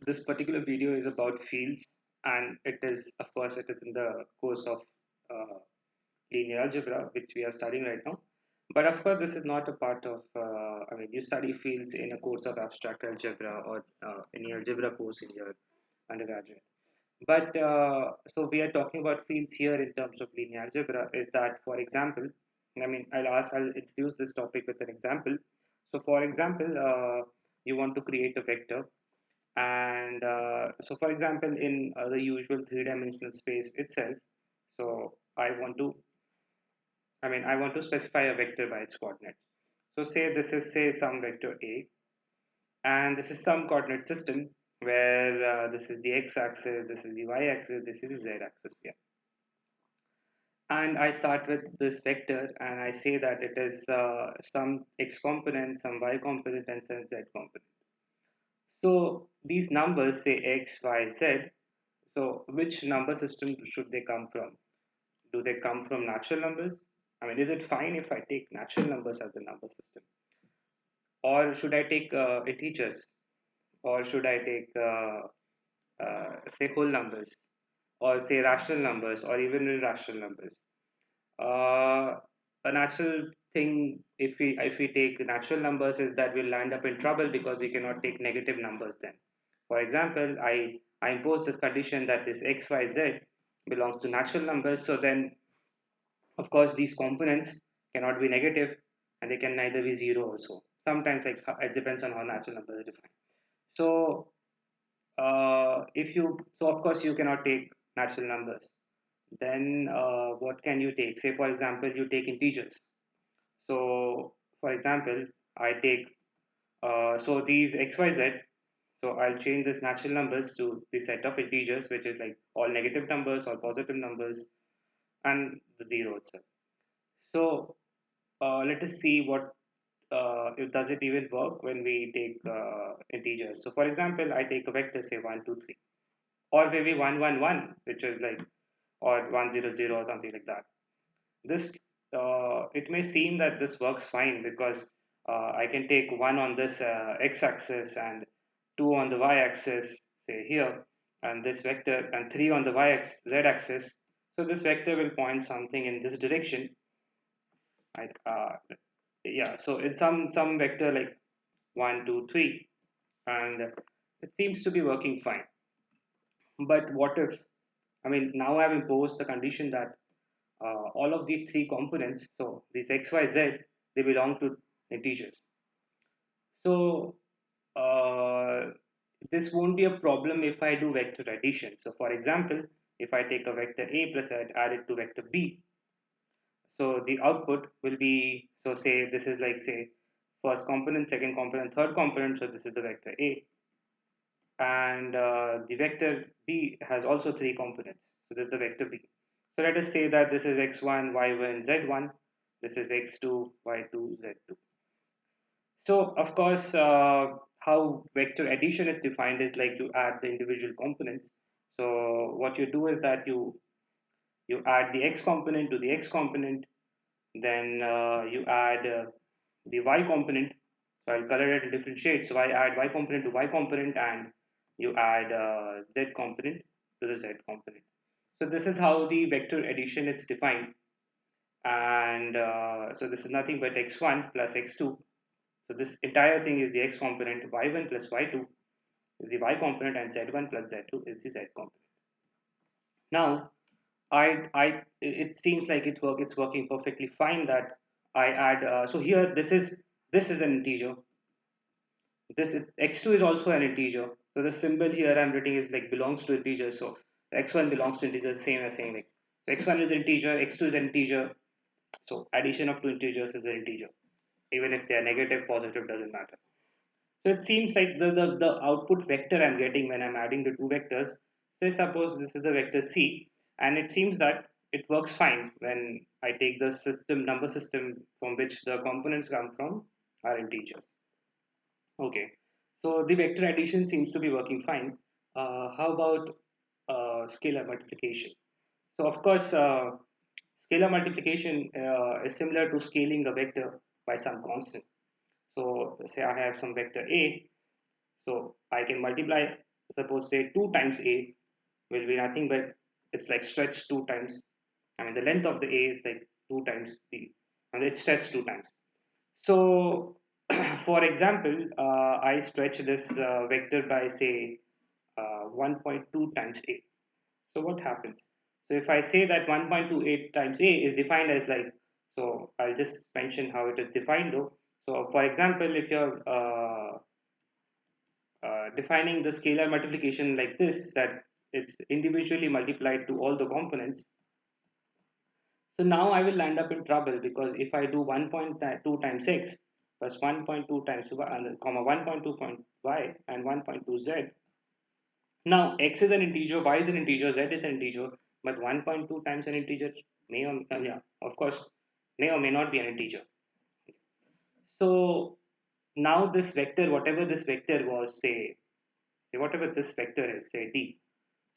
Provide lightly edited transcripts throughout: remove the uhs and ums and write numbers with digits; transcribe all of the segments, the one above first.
This particular video is about fields, and it is, of course, it is in the course of uh, linear algebra, which we are studying right now. But of course, this is not a part of, I mean, you study fields in a course of abstract algebra or any algebra course in your undergraduate. But so we are talking about fields here in terms of linear algebra. Is that, for example, I mean, I'll introduce this topic with an example. So, for example, you want to create a vector, and so, for example, in the usual three-dimensional space itself, so I want to specify a vector by its coordinates. So, say this is say some vector A, and this is some coordinate system where this is the x-axis, this is the y-axis, this is the z-axis here. And I start with this vector and I say that it is some x component, some y component, and some z component. So these numbers say x, y, z. So which number system should they come from? Do they come from natural numbers? I mean, is it fine if I take natural numbers as the number system? Or should I take integers? Or should I take, say, whole numbers? Or say rational numbers or even irrational numbers? A natural thing, if we take natural numbers, is that we'll land up in trouble because we cannot take negative numbers then. For example, I impose this condition that this x, y, z belongs to natural numbers. So then, of course, these components cannot be negative, and they can neither be zero also. Sometimes, like, it depends on how natural numbers are defined. So, so of course you cannot take natural numbers. Then what can you take? Say, for example, you take integers. So, for example, I take so these x, y, z. So I'll change this natural numbers to the set of integers, which is like all negative numbers, all positive numbers, and the zero itself. So let us see what if does it even work when we take integers. So for example, I take a vector, say 1, 2, 3, or maybe 1, 1, 1, which is like, or 1, 0, 0, or something like that. This it may seem that this works fine because I can take 1 on this x-axis and 2 on the y-axis, say here, and this vector, and 3 on the z-axis. So this vector will point something in this direction. Right? Yeah. So it's some vector like 1, 2, 3, and it seems to be working fine. But what if? I mean, now I've imposed the condition that all of these three components, so these x, y, z, they belong to integers. So this won't be a problem if I do vector addition. So for example, if I take a vector a plus add it to vector b, so the output will be, so say this is like, say, first component, second component, third component. So this is the vector a, and the vector b has also three components. So this is the vector b. So let us say that this is x1, y1, z1. This is x2, y2, z2. So of course, how vector addition is defined is like to add the individual components. So what you do is that you add the x component to the x component, then you add the y component. So I'll color it in different shades. So I add y component to y component, and you add z component to the z component. So this is how the vector addition is defined. And so this is nothing but x1 plus x2. So this entire thing is the x component, y1 plus y2 is the y component, and z1 plus z2 is the z component. Now, it seems like it's working perfectly fine that I add. So here, this is an integer. This x2 is also an integer. So the symbol here I'm writing is like belongs to integer. So x1 belongs to integer, same as saying like, so x1 is integer, x2 is an integer. So addition of two integers is an integer, even if they are negative, positive, doesn't matter. So it seems like the output vector I'm getting when I'm adding the two vectors, say suppose this is the vector C, and it seems that it works fine when I take the number system from which the components come from are integers. Okay, so the vector addition seems to be working fine. How about scalar multiplication? So of course, scalar multiplication is similar to scaling a vector by some constant. So say I have some vector A, so I can multiply suppose say 2 times a will be nothing but it's like stretched 2 times. I mean the length of the a is like 2 times b, and it's stretched 2 times. So for example, I stretch this vector by say 1.2 times a. So what happens? So if I say that 1.28 times a is defined as like, so I'll just mention how it is defined though. So for example, if you're defining the scalar multiplication like this, that it's individually multiplied to all the components. So now I will land up in trouble because if I do 1.2 times x plus 1.2 times y, comma 1.2 point y and 1.2 z. Now x is an integer, y is an integer, z is an integer, but 1.2 times an integer may or yeah, of course, may or may not be an integer. So now this vector, whatever this vector was, say whatever this vector is, say d.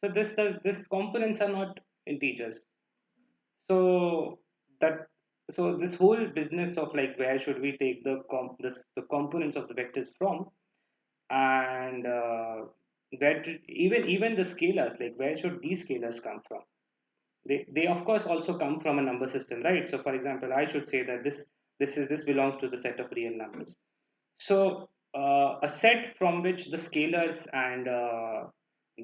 So this components are not integers. So that so this whole business of like where should we take the components of the vectors from, and even the scalars, like where should these scalars come from? They of course also come from a number system, right? So for example, I should say that this belongs to the set of real numbers. So a set from which the scalars and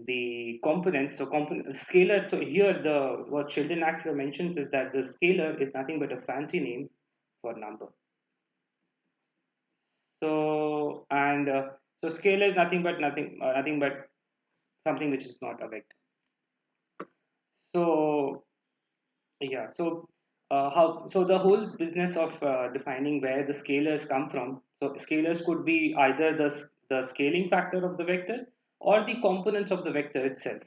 the components, so scalar. So here the what Sheldon Axler mentions is that the scalar is nothing but a fancy name for number. So and so scalar is nothing but something which is not a vector. So yeah, so how so the whole business of defining where the scalars come from. So scalars could be either the scaling factor of the vector or the components of the vector itself.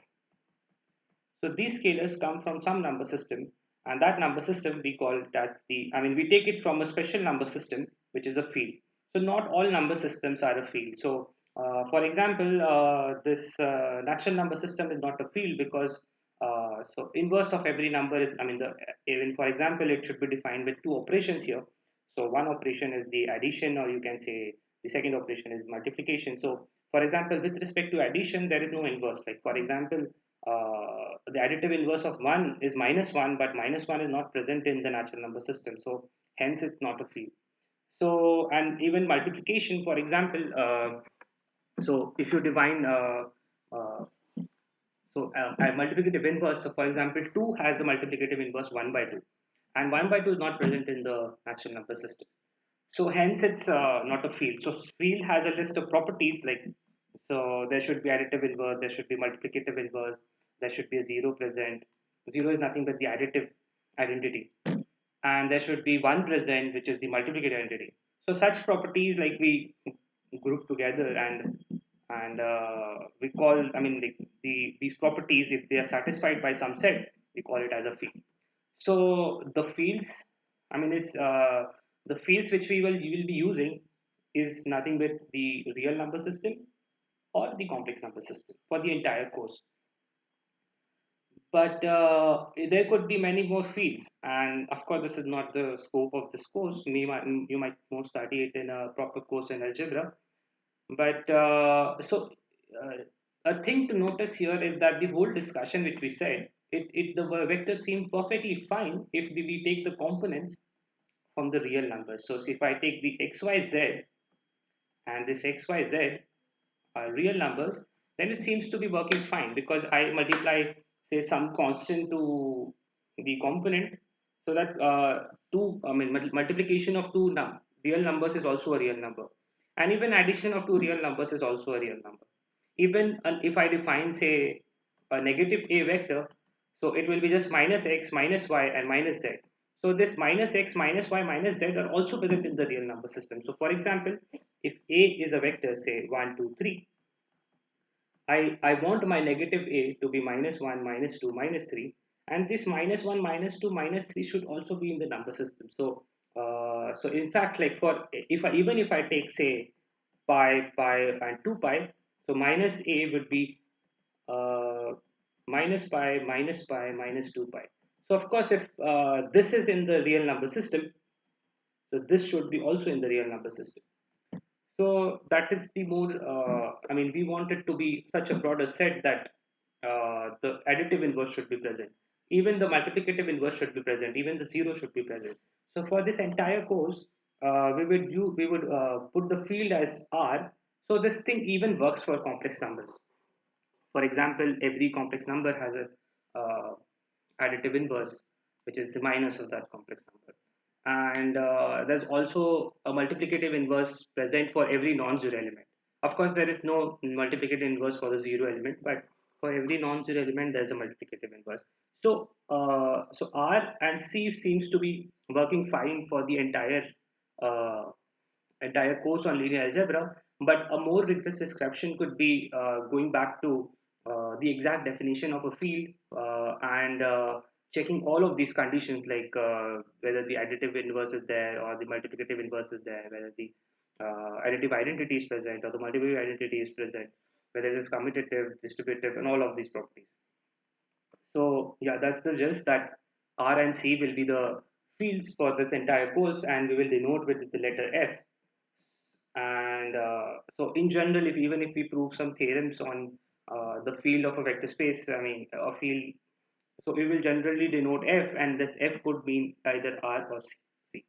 So these scalars come from some number system, and that number system we call it as I mean, we take it from a special number system, which is a field. So not all number systems are a field. So for example, this natural number system is not a field because so inverse of every number is, I mean, even for example, it should be defined with two operations here. So one operation is the addition, or you can say the second operation is multiplication. So for example, with respect to addition, there is no inverse. Like for example, the additive inverse of 1 is minus 1, but minus 1 is not present in the natural number system. So hence it's not a field. So, and even multiplication, for example, so if you define a multiplicative inverse, so for example, 2 has the multiplicative inverse 1 by 2, and 1 by 2 is not present in the natural number system. So hence it's not a field. So field has a list of properties like, so there should be additive inverse, there should be multiplicative inverse, there should be a zero present. Zero is nothing but the additive identity, and there should be one present, which is the multiplicative identity. So such properties like we group together, and we call, I mean, like these properties, if they are satisfied by some set, we call it as a field. So the fields, I mean, it's the fields which we will be using is nothing but the real number system or the complex number system for the entire course. But there could be many more fields, and of course, this is not the scope of this course. You might more study it in a proper course in algebra. But a thing to notice here is that the whole discussion which we said, the vectors seem perfectly fine if we take the components from the real numbers. So if I take the xyz and this xyz are real numbers, then it seems to be working fine because I multiply, say, some constant to the component, so that I mean, multiplication of real numbers is also a real number, and even addition of two real numbers is also a real number. Even if I define, say, a negative a vector, so it will be just minus x, minus y, and minus z. So this minus x, minus y, minus z are also present in the real number system. So for example, if a is a vector, say 1, 2, 3, I want my negative a to be minus 1, minus 2, minus 3, and this minus 1, minus 2, minus 3 should also be in the number system. So so in fact, like for even if I take, say, pi and 2 pi, so minus a would be uh, minus pi minus 2 pi. So of course, if this is in the real number system, so this should be also in the real number system. So that is the more, I mean, we want it to be such a broader set that the additive inverse should be present. Even the multiplicative inverse should be present. Even the zero should be present. So for this entire course, we would put the field as R. So this thing even works for complex numbers. For example, every complex number has a additive inverse, which is the minus of that complex number. And there's also a multiplicative inverse present for every non-zero element. Of course, there is no multiplicative inverse for the zero element, but for every non-zero element, there's a multiplicative inverse. So R and C seems to be working fine for the uh, entire course on linear algebra, but a more rigorous description could be going back to the exact definition of a field and checking all of these conditions, like whether the additive inverse is there or the multiplicative inverse is there, whether the additive identity is present or the multiplicative identity is present, whether it is commutative, distributive, and all of these properties. So yeah, that's the gist, that R and C will be the fields for this entire course, and we will denote with the letter F. And so in general, if even if we prove some theorems on the field of a vector space, I mean a field, so we will generally denote F, and this F could mean either R or C.